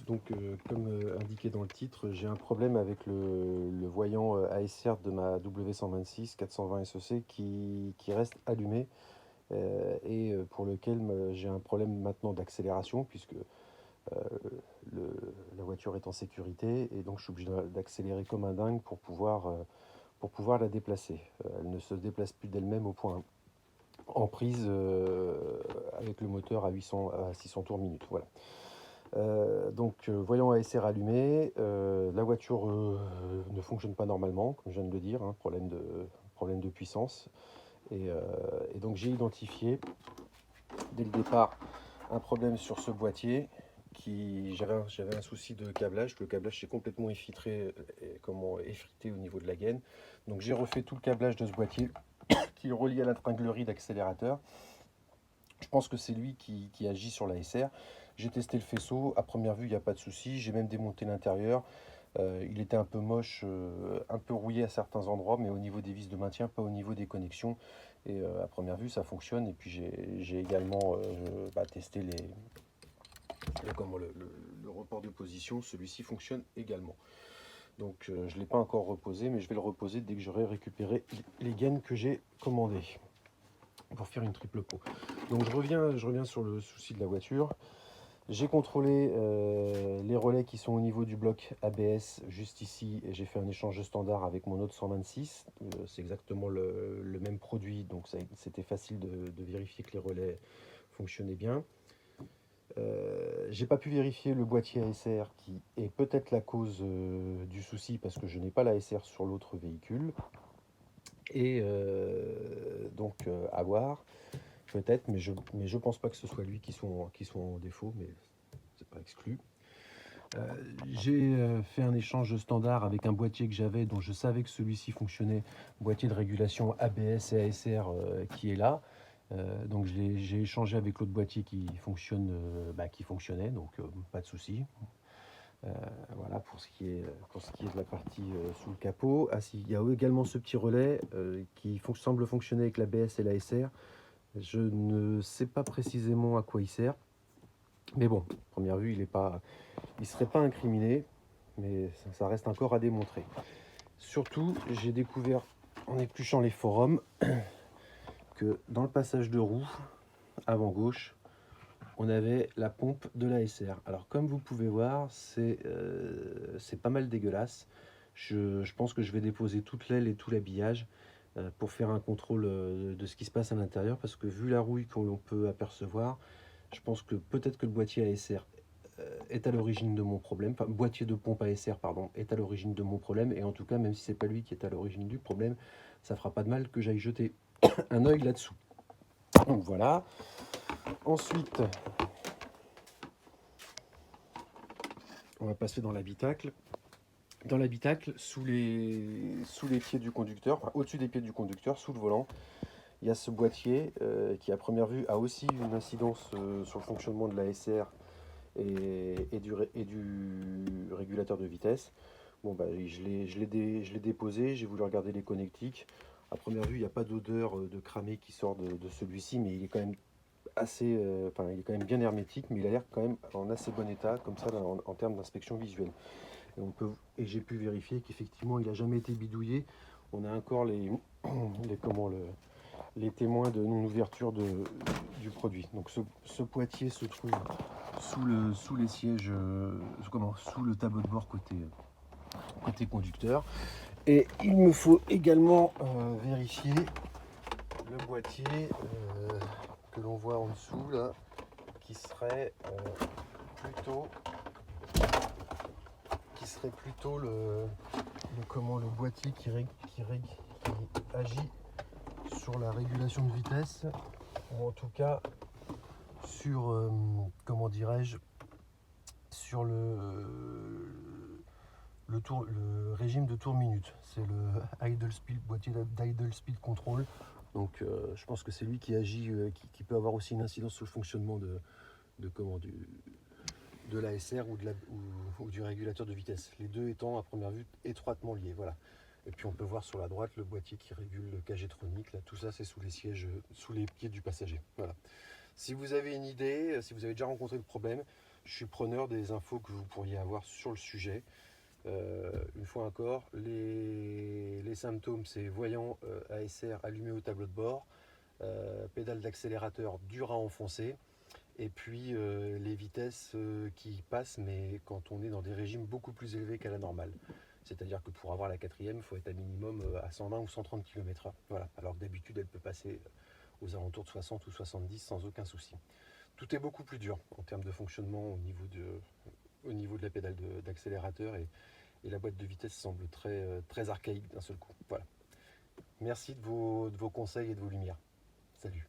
Donc, comme indiqué dans le titre, j'ai un problème avec le voyant ASR de ma W126 420 SEC qui reste allumé et pour lequel j'ai un problème maintenant d'accélération puisque euh, le- la voiture est en sécurité et donc je suis obligé d'accélérer comme un dingue pour pouvoir la déplacer. Elle ne se déplace plus d'elle-même au point en prise avec le moteur à 600 tours minute. Voilà. Voyant ASR allumé, la voiture ne fonctionne pas normalement, comme je viens de le dire, hein, problème de puissance. Et, euh, et donc j'ai identifié dès le départ un problème sur ce boîtier. J'avais un souci de câblage. Le câblage s'est complètement effrité au niveau de la gaine. Donc j'ai refait tout le câblage de ce boîtier qui est relié à la tringlerie d'accélérateur. Je pense que c'est lui qui agit sur la SR. J'ai testé le faisceau. À première vue, il n'y a pas de souci. J'ai même démonté l'intérieur. Il était un peu moche, un peu rouillé à certains endroits, mais au niveau des vis de maintien, pas au niveau des connexions. Et à première vue, ça fonctionne. Et puis j'ai également testé le report de position. Celui-ci fonctionne également. Donc je ne l'ai pas encore reposé, mais je vais le reposer dès que j'aurai récupéré les gaines que j'ai commandées pour faire une triple peau. Donc je reviens sur le souci de la voiture. J'ai contrôlé les relais qui sont au niveau du bloc ABS juste ici et j'ai fait un échange standard avec mon autre 126. C'est exactement le même produit, donc c'était facile de vérifier que les relais fonctionnaient bien. J'ai pas pu vérifier le boîtier ASR qui est peut-être la cause du souci parce que je n'ai pas la ASR sur l'autre véhicule. Et à voir. Peut-être, mais je pense pas que ce soit lui qui soit en défaut, mais c'est pas exclu. Euh, j'ai fait un échange standard avec un boîtier que j'avais, dont je savais que celui-ci fonctionnait, boîtier de régulation ABS et ASR qui est là. Donc j'ai échangé avec l'autre boîtier qui fonctionnait, donc pas de souci. Voilà pour ce qui est de la partie sous le capot. Ah si, il y a également ce petit relais qui semble fonctionner avec l'ABS et l'ASR. Je ne sais pas précisément à quoi il sert, mais bon, à première vue, il serait pas incriminé, mais ça reste encore à démontrer. Surtout, j'ai découvert en épluchant les forums que dans le passage de roue avant gauche, on avait la pompe de la SR. Alors comme vous pouvez voir, c'est pas mal dégueulasse. Je pense que je vais déposer toute l'aile et tout l'habillage pour faire un contrôle de ce qui se passe à l'intérieur, parce que vu la rouille qu'on peut apercevoir, je pense que peut-être que le boîtier ASR est à l'origine de mon problème, enfin boîtier de pompe ASR pardon, est à l'origine de mon problème, et en tout cas même si c'est pas lui qui est à l'origine du problème, ça fera pas de mal que j'aille jeter un œil là-dessous. Donc voilà. Ensuite, on va passer dans l'habitacle. Dans l'habitacle, sous les pieds du conducteur, enfin, au-dessus des pieds du conducteur, sous le volant, il y a ce boîtier qui, à première vue, a aussi une incidence sur le fonctionnement de la SR et du régulateur de vitesse. Bon, bah, je l'ai déposé, j'ai voulu regarder les connectiques. À première vue, il n'y a pas d'odeur de cramé qui sort de celui-ci, mais il est quand même il est quand même bien hermétique, mais il a l'air quand même en assez bon état, comme ça, en termes d'inspection visuelle. Et j'ai pu vérifier qu'effectivement, il n'a jamais été bidouillé. On a encore les témoins de non-ouverture du produit. Donc ce boîtier se trouve sous les sièges, sous le tableau de bord côté conducteur. Et il me faut également vérifier le boîtier que l'on voit en dessous là, qui serait plutôt le boîtier qui agit sur la régulation de vitesse, ou en tout cas sur comment dirais-je, sur le régime de tour minute. C'est le idle speed, boîtier d'idle speed control. Donc je pense que c'est lui qui agit, qui peut avoir aussi une incidence sur le fonctionnement de l'ASR ou du régulateur de vitesse. Les deux étant à première vue étroitement liés. Voilà. Et puis on peut voir sur la droite le boîtier qui régule le KG-tronique. Là, tout ça c'est sous les sièges, sous les pieds du passager. Voilà. Si vous avez une idée, si vous avez déjà rencontré le problème, je suis preneur des infos que vous pourriez avoir sur le sujet. Une fois encore, les symptômes, c'est voyant ASR allumé au tableau de bord, pédale d'accélérateur dure à enfoncer, et puis les vitesses qui passent, mais quand on est dans des régimes beaucoup plus élevés qu'à la normale. C'est-à-dire que pour avoir la quatrième, il faut être à minimum à 120 ou 130 km/h. Voilà. Alors que d'habitude, elle peut passer aux alentours de 60 ou 70 sans aucun souci. Tout est beaucoup plus dur en termes de fonctionnement au niveau de la pédale d'accélérateur, et la boîte de vitesse semble très archaïque d'un seul coup. Voilà. Merci de vos conseils et de vos lumières. Salut.